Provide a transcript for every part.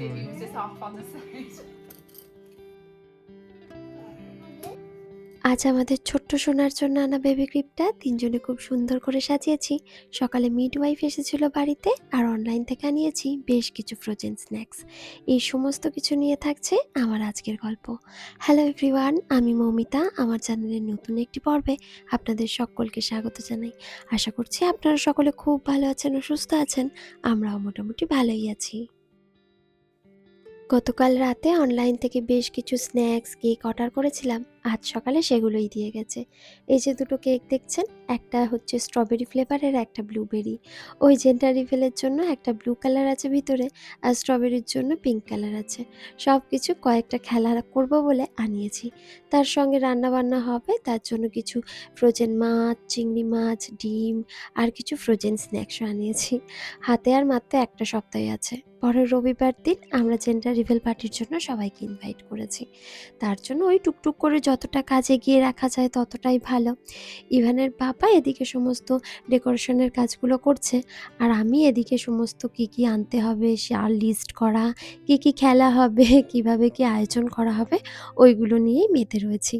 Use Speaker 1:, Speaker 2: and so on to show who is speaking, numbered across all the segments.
Speaker 1: Maybe use this off on the side.
Speaker 2: আজ আমাদের ছোট্ট সোনার জন্য আনা বেবি ক্রিপটা তিনজনে খুব সুন্দর করে সাজিয়েছি। সকালে মিডওয়াইফ এসেছিল বাড়িতে, আর অনলাইন থেকে আনিয়েছি বেশ কিছু ফ্রোজেন স্ন্যাক্স। এই সমস্ত কিছু নিয়ে থাকছে আমার আজকের গল্প। হ্যালো এভরিওয়ান, আমি মৌমিতা। আমার চ্যানেলের নতুন একটি পর্বে আপনাদের সকলকে স্বাগত জানাই। আশা করছি আপনারা সকলে খুব ভালো আছেন ও সুস্থ আছেন। আমরাও মোটামুটি ভালোই আছি। গতকাল রাতে অনলাইন থেকে বেশ কিছু স্ন্যাক্স কেক অর্ডার করেছিলাম, আজ সকালে সেগুলোই দিয়ে গেছে। এই যে দুটো কেক দেখছেন, একটা হচ্ছে স্ট্রবেরি ফ্লেভারের, একটা ব্লুবেরি। ওই জেন্ডার রিভেলের জন্য একটা ব্লু কালার আছে ভিতরে, আর স্ট্রবেরির জন্য পিঙ্ক কালার আছে। সব কিছু কয়েকটা খেলা করব বলে আনিয়েছি। তার সঙ্গে রান্না বান্না হবে, তার জন্য কিছু ফ্রোজেন মাছ, চিংড়ি মাছ, ডিম আর কিছু ফ্রোজেন স্ন্যাক্সও আনিয়েছি। হাতে আর মাত্র একটা সপ্তাহ আছে। পরের রবিবার দিন আমরা জেন্ডার রিভেল পার্টির জন্য সবাইকে ইনভাইট করেছি। তার জন্য ওই টুকটুক করে যতটা কাজ এগিয়ে রাখা যায় ততটাই ভালো। ইভানের বাবা এদিকে সমস্ত ডেকোরেশনের কাজগুলো করছে, আর আমি এদিকে সমস্ত কি কি আনতে হবে আর লিস্ট করা, কি কি খেলা হবে, কিভাবে কি আয়োজন করা হবে, ওইগুলো নিয়েই মেতে রয়েছি।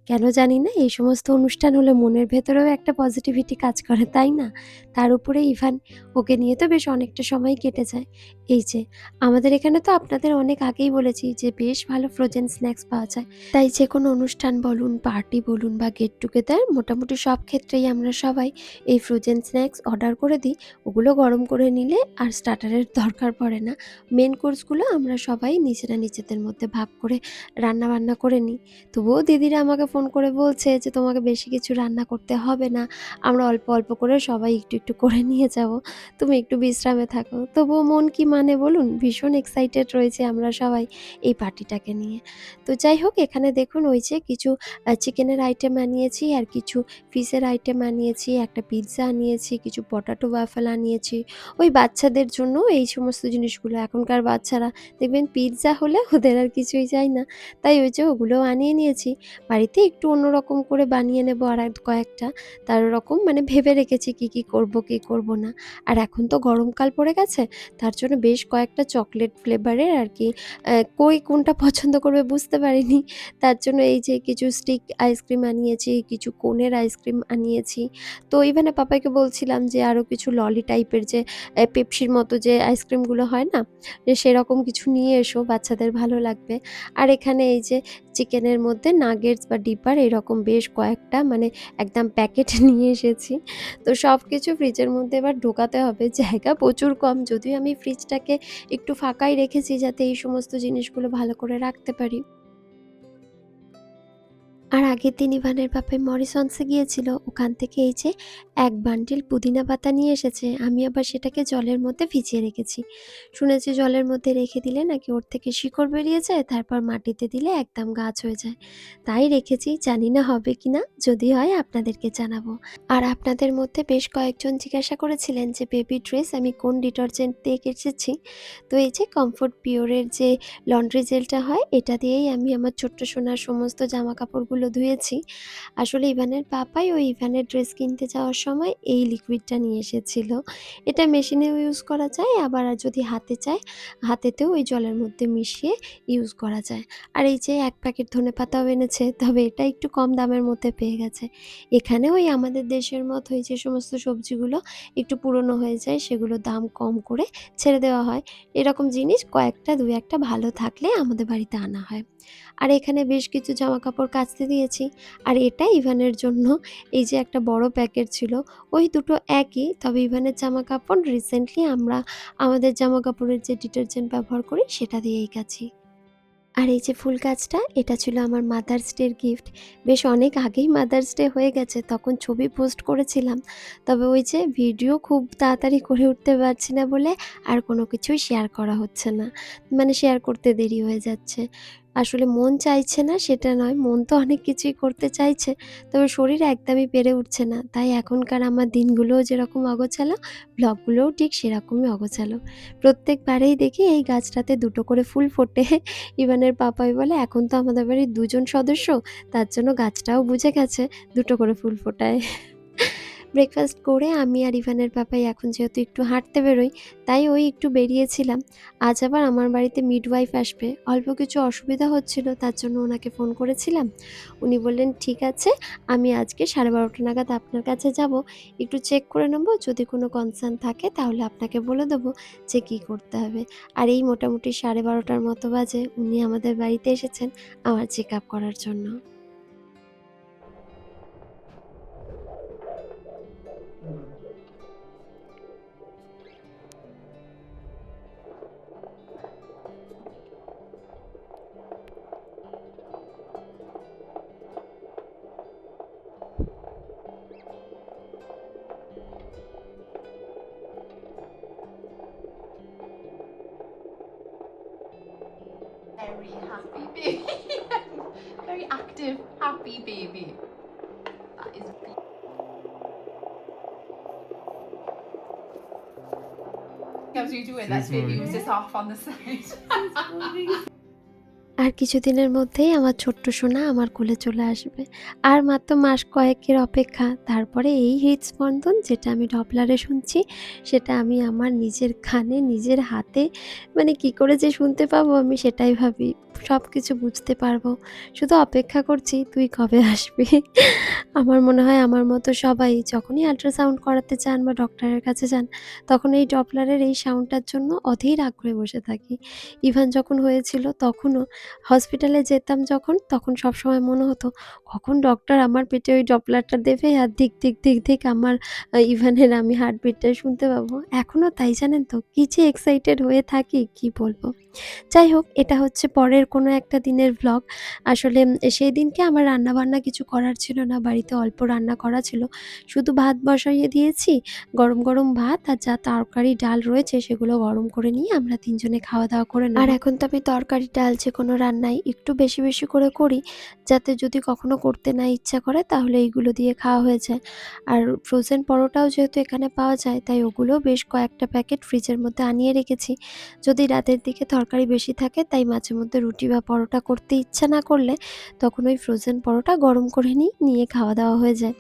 Speaker 2: কেন জানি না, এই সমস্ত অনুষ্ঠান হলে মনের ভেতরেও একটা পজিটিভিটি কাজ করে, তাই না? তার উপরে ইভান, ওকে নিয়ে তো বেশ অনেকটা সময় কেটে যায়। এই যে আমাদের এখানে তো আপনাদের অনেক আগেই বলেছি যে বেশ ভালো ফ্রোজেন স্ন্যাক্স পাওয়া যায়। তাই যে কোনো অনুষ্ঠান বলুন, পার্টি বলুন বা গেট টুগেদার, মোটামুটি সব ক্ষেত্রেই আমরা সবাই এই ফ্রোজেন স্ন্যাক্স অর্ডার করে দিই। ওগুলো গরম করে নিলে আর স্টার্টারের দরকার পড়ে না। মেন কোর্সগুলো আমরা সবাই নিজেরা নিজেদের মধ্যে ভাগ করে রান্না বান্না করে নিই। তবুও দিদিরা আমাকে ফোন করে বলছে যে তোমাকে বেশি কিছু রান্না করতে হবে না, আমরা অল্প অল্প করে সবাই একটু একটু করে নিয়ে যাব, তুমি একটু বিশ্রামে থাকো। তবুও মন কি মানে বলুন, ভীষণ এক্সাইটেড রয়েছে আমরা সবাই এই পার্টিটাকে নিয়ে। তো যাই হোক, এখানে দেখুন ওই যে কিছু চিকেনের আইটেম আনিয়েছি, আর কিছু ফিশের আইটেম আনিয়েছি, একটা পিৎজা আনিয়েছি, কিছু পটাটো ওয়াফল আনিয়েছি। ওই বাচ্চাদের জন্য এই সমস্ত জিনিসগুলো, এখনকার বাচ্চারা দেখবেন পিৎজা হলে ওদের আর কিছুই চাই না। তাই ওই যে ওগুলোও আনিয়ে নিয়েছি। বাড়িতে একটু অন্যরকম করে বানিয়ে নেব আর কয়েকটা, তার ওরকম মানে ভেবে রেখেছি কি কি করব কি করব না। আর এখন তো গরমকাল পড়ে গেছে, তার জন্য বেশ কয়েকটা চকলেট ফ্লেভারের আর কি, কই কোনটা পছন্দ করবে বুঝতে পারিনি। তার জন্য এই যে কিছু স্টিক আইসক্রিম আনিয়েছি, কিছু কোনের আইসক্রিম আনিয়েছি। তো ইভেনে পাপাইকে বলছিলাম যে আরও কিছু ললি টাইপের যে পেপসির মতো যে আইসক্রিমগুলো হয় না, যে সেরকম কিছু নিয়ে এসো, বাচ্চাদের ভালো লাগবে। আর এখানে এই যে চিকেনের মধ্যে নাগেটস বা ডিপার এরকম বেশ কয়েকটা মানে একদম প্যাকেট নিয়ে এসেছি। তো সব কিছু ফ্রিজের মধ্যে এবার ঢোকাতে হবে, জায়গা প্রচুর কম, যদিও আমি ফ্রিজটাকে একটু ফাঁকাই রেখেছি যাতে এই সমস্ত জিনিসগুলো ভালো করে রাখতে পারি। আর আগের দিন ইভানের বাপে মরিসন্সে গিয়েছিল, ওখান থেকে এই যে এক বান্ডিল পুদিনা পাতা নিয়ে এসেছে। আমি আবার সেটাকে জলের মধ্যে ভিজিয়ে রেখেছি। শুনেছি জলের মধ্যে রেখে দিলে নাকি ওর থেকে শিকড় বেরিয়ে যায়, তারপর মাটিতে দিলে একদম গাছ হয়ে যায়। তাই রেখেছি, জানি না হবে কিনা, যদি হয় আপনাদেরকে জানাবো। আর আপনাদের মধ্যে বেশ কয়েকজন জিজ্ঞাসা করেছিলেন যে বেবি ড্রেস আমি কোন ডিটারজেন্ট দিয়ে কেচেছি। তো এই যে কমফোর্ট পিওরের যে লন্ড্রি জেলটা হয়, এটা দিয়েই আমি আমার ছোট্ট সোনার সমস্ত জামা কাপড়গুলো ধুয়েছি। আসলে ইভানের পাপাই ওই ইভানের ড্রেস কিনতে যাওয়ার সময় এই লিকুইডটা নিয়ে এসেছিল। এটা মেশিনেও ইউজ করা যায়, আবার যদি হাতে চায় হাতেতেও ওই জলের মধ্যে মিশিয়ে ইউজ করা যায়। আর এই যে এক প্যাকেট ধনেপাতাও এনেছে, তবে এটা একটু কম দামের মধ্যে পেয়ে গেছে। এখানে ওই আমাদের দেশের মতোই যে সমস্ত সবজিগুলো একটু পুরনো হয়ে যায় সেগুলো দাম কম করে ছেড়ে দেওয়া হয়। এরকম জিনিস কয়েকটা দু একটা ভালো থাকলে আমাদের বাড়িতে আনা হয়। আর এখানে বেশ কিছু জামাকাপড় কাচতে দিয়েছি। আর এটা ইভানের জন্য, এই যে একটা বড় প্যাকেট ছিল, ওই দুটো একই, তবে ইভানের জামাকাপড় রিসেন্টলি আমরা আমাদের জামাকাপড়ের যে ডিটারজেন্ট ব্যবহার করি সেটা দিয়েই কাচি। আর এই যে ফুল গাছটা, এটা ছিল আমার মাদার্স ডের গিফট। বেশ অনেক আগেই মাদার্স ডে হয়ে গেছে, তখন ছবি পোস্ট করেছিলাম। তবে ওই যে ভিডিও খুব তাড়াতাড়ি করে উঠতে পারছি না বলে আর কোনো কিছুই শেয়ার করা হচ্ছে না, মানে শেয়ার করতে দেরি হয়ে যাচ্ছে। আসলে মন চাইছে না সেটা নয়, মন তো অনেক কিছুই করতে চাইছে, তবে শরীর একদমই পেরে উঠছে না। তাই এখনকার আমার দিনগুলোও যেরকম অগোছালো, ব্লগগুলোও ঠিক সেরকমই অগোছালো। প্রত্যেকবারেই দেখি এই গাছটাতে দুটো করে ফুল ফোটে। ইভানের পাপাই বলে এখন তো আমাদের বাড়ির ২ জন সদস্য, তার জন্য গাছটাও বুঝে গেছে দুটো করে ফুল ফোটায়। ব্রেকফাস্ট করে আমি আর ইভানের পাপাই এখন যেহেতু একটু হাঁটতে বেরোই, তাই ওই একটু বেরিয়েছিলাম। আজ আবার আমার বাড়িতে মিডওয়াইফ আসবে। অল্প কিছু অসুবিধা হচ্ছিল, তার জন্য ওনাকে ফোন করেছিলাম। উনি বললেন, "ঠিক আছে, আমি আজকে 12:30 নাগাদ আপনার কাছে যাব। একটু চেক করে নেব, যদি কোনো কনসার্ন থাকে তাহলে আপনাকে বলে দেবো যে কী করতে হবে।" আর এই মোটামুটি 12:30টার মতো বাজে উনি আমাদের বাড়িতে এসেছেন আমার চেকআপ করার জন্য।
Speaker 1: Very happy baby. Very active, happy baby. That is beautiful. As you doing, let's maybe use this off on the side.
Speaker 2: আর কিছুদিনের মধ্যেই আমার ছোট্ট সোনা আমার কোলে চলে আসবে। আর মাত্র মাস কয়েকের অপেক্ষা। তারপরে এই হৃদস্পন্দন যেটা আমি ডপলারে শুনছি, সেটা আমি আমার নিজের কানে, নিজের হাতে মানে কী করে যে শুনতে পাবো আমি সেটাই ভাবি। সব কিছু বুঝতে পারবো। শুধু অপেক্ষা করছি তুই কবে আসবি। আমার মনে হয় আমার মতো সবাই যখনই আল্ট্রাসাউন্ড করাতে যান বা ডক্টরের কাছে যান, তখন এই ডপলারের এই সাউন্ডটার জন্য অধীর আগ্রহে বসে থাকি। ইভান যখন হয়েছিল তখনও হসপিটালে যেতাম যখন, তখন সবসময় মনে হতো কখন ডক্টর আমার পেটে ওই ডপলারটা দেবে আর ধিক, ধিক, ধিক, ধিক আমার ইভানের আমি হার্টবিটটা শুনতে পাবো। এখনও তাই জানেন তো, কি যে এক্সাইটেড হয়ে থাকি কি বলবো। যাই হোক, এটা হচ্ছে পরের কোনো একটা দিনের ভ্লগ। আসলে সেই দিনকে আমার রান্নাবান্না কিছু করার ছিল না, বাড়িতে অল্প রান্না করা ছিল। শুধু ভাত বসাইয়ে দিয়েছি, গরম, গরম ভাত আর যা তরকারি ডাল রয়েছে সেগুলো গরম করে নিয়ে আমরা ৩ জনে খাওয়া-দাওয়া করে নেব। আর এখন তো আমি তরকারি ডাল যেকোনো রান্নাই একটু বেশি, বেশি করে করি, যাতে যদি কখনো করতে না ইচ্ছা করে তাহলে এইগুলো দিয়ে খাওয়া হয়ে যায়। আর ফ্রোজেন পরোটাও যেহেতু এখানে পাওয়া যায়, তাই ওগুলোও বেশ কয়েকটা প্যাকেট ফ্রিজের মধ্যে আনিয়ে রেখেছি। যদি রাতের দিকে তরকারি বেশি থাকে, তাই মাঝে মধ্যে রুটি বা পরোটা করতে ইচ্ছা না করলে তখন ওই ফ্রোজেন পরোটা গরম করে নিই, নিয়ে খাওয়া-দাওয়া হয়ে যায়।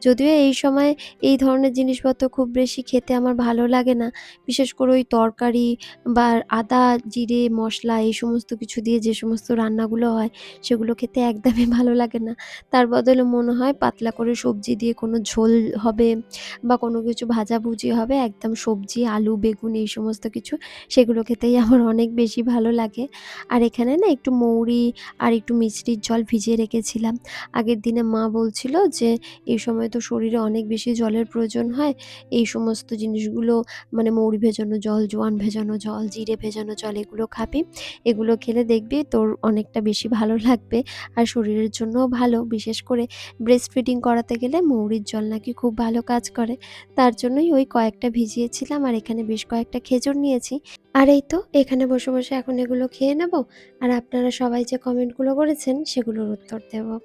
Speaker 2: যদিও এই সময় এই ধরনের জিনিসপত্র খুব বেশি খেতে আমার ভালো লাগে না। বিশেষ করে ওই তরকারি বা আদা, জিরে, মসলা এই সমস্ত কিছু দিয়ে যে সমস্ত রান্নাগুলো হয়, সেগুলো খেতে একদমই ভালো লাগে না। তার বদলে মনে হয় পাতলা করে সবজি দিয়ে কোনো ঝোল হবে বা কোনো কিছু ভাজাভুজি হবে, একদম সবজি, আলু, বেগুন এই সমস্ত কিছু, সেগুলো খেতেই আমার অনেক বেশি ভালো লাগে। আর এখানে না একটু মৌরি আর একটু মিছরির জল ভিজিয়ে রেখেছিলাম। আগের দিনে মা বলছিল যে, "এই সময় তো শরীরে অনেক বেশি জলের প্রয়োজন হয়। এই সমস্ত জিনিসগুলো মানে মৌরি ভেজানো জল, জোয়ান ভেজানো জল, জিরে ভেজানো জল এগুলো খাবি। এগুলো খেলে দেখবি তোর অনেকটা বেশি ভালো লাগবে। আর শরীরের জন্যও ভালো। বিশেষ করে ব্রেস্ট ফিডিং করাতে গেলে মৌরির জল নাকি খুব ভালো কাজ করে।" তার জন্যই ওই কয়েকটা ভিজিয়েছিলাম আর এখানে বেশ কয়েকটা খেজুর নিয়েছি। আর এই তো এখানে বসে, বসে এখন এগুলো খেয়ে নেব। আর আপনারা সবাই যে কমেন্টগুলো করেছেন সেগুলোর উত্তর দেব।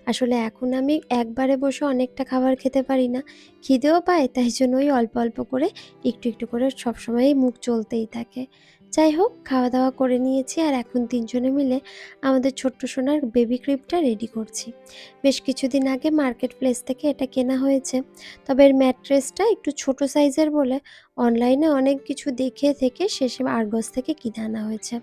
Speaker 2: আসলে এখন আমি একবারে বসে অনেকটা খাবার খেতে পারি না। খিদেও পায়, তাই জন্য ওই অল্প, অল্প করে একটু, একটু করে সবসময়ই মুখ চলতেই থাকে। যাই হোক, খাওয়া-দাওয়া করে নিয়েছি আর এখন ৩ জনে মিলে আমাদের ছোট্ট সোনার বেবি ক্রিবটা রেডি করছি। বেশ কিছুদিন আগে মার্কেট প্লেস থেকে এটা কেনা হয়েছে। তবে এর ম্যাট্রেসটা একটু ছোট সাইজের বলে অনলাইনে অনেক কিছু দেখে থেকে শেষে আরগস থেকে কিনে আনা হয়েছে।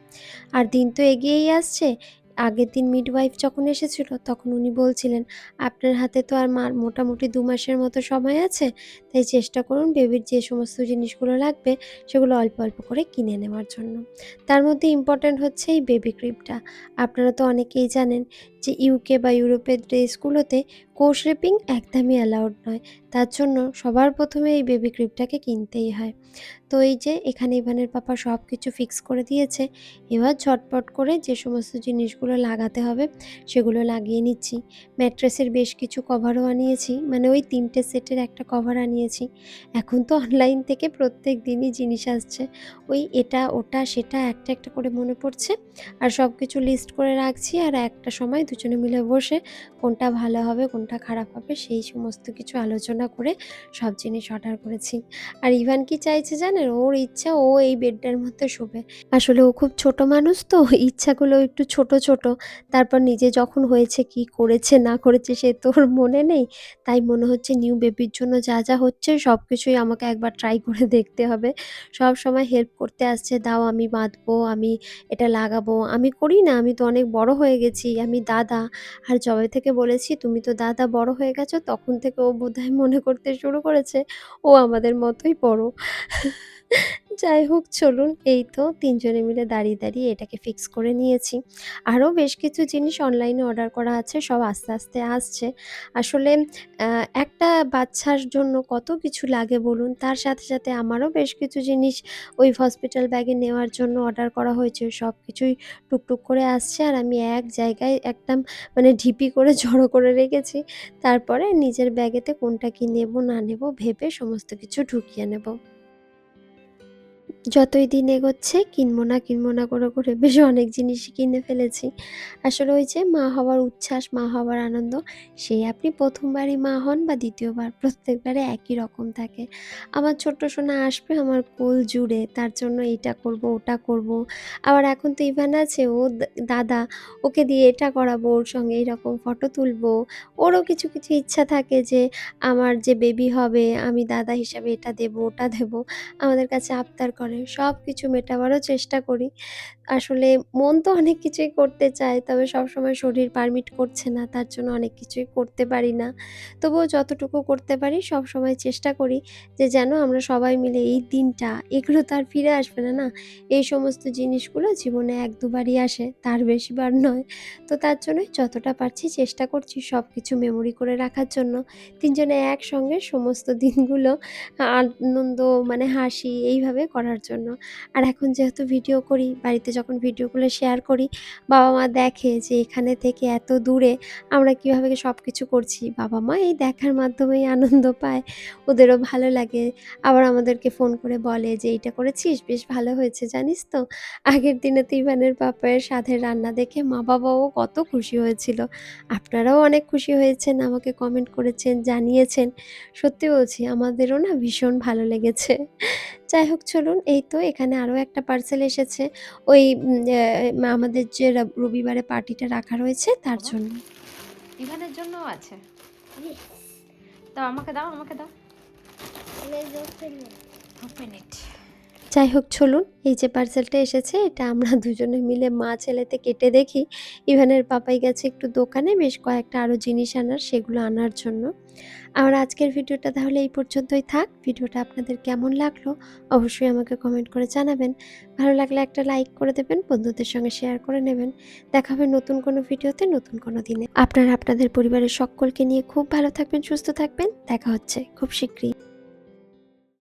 Speaker 2: আর দিন তো এগিয়েই আসছে। আগের দিন মিডওয়াইফ যখন এসেছিল তখন উনি বলছিলেন, "আপনার হাতে তো আর মোটামুটি ২ মাসের মতো সময় আছে। তাই চেষ্টা করুন বেবির যে সমস্ত জিনিসগুলো লাগবে সেগুলো অল্প, অল্প করে কিনে নেওয়ার জন্য।" তার মধ্যে ইম্পোর্ট্যান্ট হচ্ছে এই বেবি ক্রিবটা। আপনারা তো অনেকেই জানেন যে ইউকে বা ইউরোপের দেশগুলোতে কোষ রেপিং একদমই অ্যালাউড নয়। তার জন্য সবার ১ম এ এই বেবি ক্রিবটাকে কিনতেই হয়। তো এই যে এখানে ইভানের পাপা সব কিছু ফিক্স করে দিয়েছে। এবার ঝটপট করে যে সমস্ত জিনিসগুলো লাগাতে হবে সেগুলো লাগিয়ে নিচ্ছি। ম্যাট্রেসের বেশ কিছু কভারও আনিয়েছি। মানে ওই ৩ টে সেটের একটা কভার আনিয়েছি। এখন তো অনলাইন থেকে প্রত্যেক দিনই জিনিস আসছে। ওই এটা, ওটা, সেটা একটা, একটা করে মনে পড়ছে। আর সব কিছু লিস্ট করে রাখছি আর একটা সময় দুজনে মিলে বসে কোনটা ভালো হবে, কোনটা কোনটা খারাপ হবে সেই সমস্ত কিছু আলোচনা করে সব জিনিস অর্ডার করেছি। আর ইভান কি চাইছে জানেন? ওর ইচ্ছা ও এই বেডটার মধ্যে শোবে। আসলে ও খুব ছোট মানুষ তো, ইচ্ছাগুলো একটু ছোট, ছোট। তারপর নিজে যখন হয়েছে, কি করেছে না করেছে সে তো ওর মনে নেই। তাই মনে হচ্ছে নিউ বেবির জন্য যা, যা হচ্ছে সবকিছুই আমাকে একবার ট্রাই করে দেখতে হবে। সবসময় হেল্প করতে আসছে, "দাও আমি বাঁধবো, আমি এটা লাগাবো।" আমি করি না, আমি তো অনেক বড় হয়ে গেছি, আমি দাদা। আর যবে থেকে বলেছি, "তুমি তো দাদা বড় হয়ে গেছো", তখন থেকে ও বোধহয় মনে করতে শুরু করেছে ও আমাদের মতোই বড়। যাই হোক চলুন, এই তো ৩ জনে মিলে দাঁড়িয়ে, দাঁড়িয়ে এটাকে ফিক্স করে নিয়েছি। আরও বেশ কিছু জিনিস অনলাইনে অর্ডার করা আছে, সব আস্তে, আস্তে আসছে। আসলে আ একটা বাচ্চার জন্য কত কিছু লাগে বলুন? তার সাথে, সাথে আমারও বেশ কিছু জিনিস ওই হসপিটাল ব্যাগে নেওয়ার জন্য অর্ডার করা হয়েছে। সবকিছুই টুকটুক করে আসছে আর আমি এক জায়গায় একদম মানে ঢিপি করে জড়ো করে রেখেছি। তারপরে নিজের ব্যাগেতে কোনটা কি নেব না নেব ভেবে সমস্ত কিছু ঢুকিয়ে নেব। যতই দিন এগোচ্ছে কিনবো না, কিনবো না করে, করে বেশ অনেক জিনিসই কিনে ফেলেছি। আসলে ওই যে মা হওয়ার উচ্ছ্বাস, মা হওয়ার আনন্দ, সেই আপনি ১ম বারই মা হন বা ২য় বার, প্রত্যেকবারে একই রকম থাকে। আমার ছোট্ট সোনা আসবে আমার কোল জুড়ে, তার জন্য এইটা করব, ওটা করব। আবার এখন তো ইভান আছে, ও দাদা, ওকে দিয়ে এটা করাবো, ওর সঙ্গে এইরকম ফটো তুলবো। ওরও কিছু, কিছু ইচ্ছা থাকে যে আমার যে বেবি হবে আমি দাদা হিসাবে এটা দেবো, ওটা দেবো। আমাদের কাছে আবদার করে। সবকিছু মেটাবারও চেষ্টা করি। আসলে মন তো অনেক কিছুই করতে চায়, তবে সবসময় শরীর পারমিট করছে না। তার জন্য অনেক কিছুই করতে পারি না। তবুও যতটুকু করতে পারি সবসময় চেষ্টা করি যে যেন আমরা সবাই মিলে এই দিনটা, এগুলো তো আর ফিরে আসবে না, না? এই সমস্ত জিনিসগুলো জীবনে ১-২ বারই আসে, তার বেশি বার নয়। তো তার জন্যই যতটা পারছি চেষ্টা করছি সবকিছু মেমোরি করে রাখার জন্য। ৩ জনে একসঙ্গে সমস্ত দিনগুলো আনন্দ মানে হাসি এইভাবে করার জন্য। আর এখন যেহেতু ভিডিও করি, বাড়িতে যখন ভিডিওগুলো শেয়ার করি, বাবা-মা দেখে যে এখানে থেকে এত দূরে আমরা কীভাবে সবকিছু করছি। বাবা-মা এই দেখার মাধ্যমেই আনন্দ পায়। ওদেরও ভালো লাগে। আবার আমাদেরকে ফোন করে বলে যে, "এইটা করেছিস? বেশ ভালো হয়েছে জানিস তো?" আগের দিনে তো ইভানের পাপায়ের স্বাদের রান্না দেখে মা-বাবাও কত খুশি হয়েছিল। আপনারাও অনেক খুশি হয়েছেন, আমাকে কমেন্ট করেছেন, জানিয়েছেন। সত্যি বলছি আমাদেরও না ভীষণ ভালো লেগেছে। যাই হোক চলুন, এই তো এখানে আরও একটা পার্সেল এসেছে। ওই আমাদের যে রবিবারে পার্টিটা রাখা রয়েছে তার
Speaker 1: বাবা,
Speaker 2: জন্য।
Speaker 1: ইভানের জন্যও আছে। দাও আমাকে দাও, আমাকে দাও। Open it.
Speaker 2: যাই হোক চলুন, এই যে পার্সেলটা এসেছে এটা আমরা দুজনে মিলে মা ছেলেতে কেটে দেখি। ইভানের পাপাই গেছে একটু দোকানে বেশ কয়েকটা আরও জিনিস আনার, সেগুলো আনার জন্য। আমার আজকের ভিডিওটা তাহলে এই পর্যন্তই থাক। ভিডিওটা আপনাদের কেমন লাগলো অবশ্যই আমাকে কমেন্ট করে জানাবেন। ভালো লাগলে একটা লাইক করে দেবেন, বন্ধুদের সঙ্গে শেয়ার করে নেবেন। দেখা হবে নতুন কোনো ভিডিওতে নতুন কোনো দিনে। আপনারা আপনাদের পরিবারের সকলকে নিয়ে খুব ভালো থাকবেন, সুস্থ থাকবেন। দেখা হচ্ছে খুব শীঘ্রই।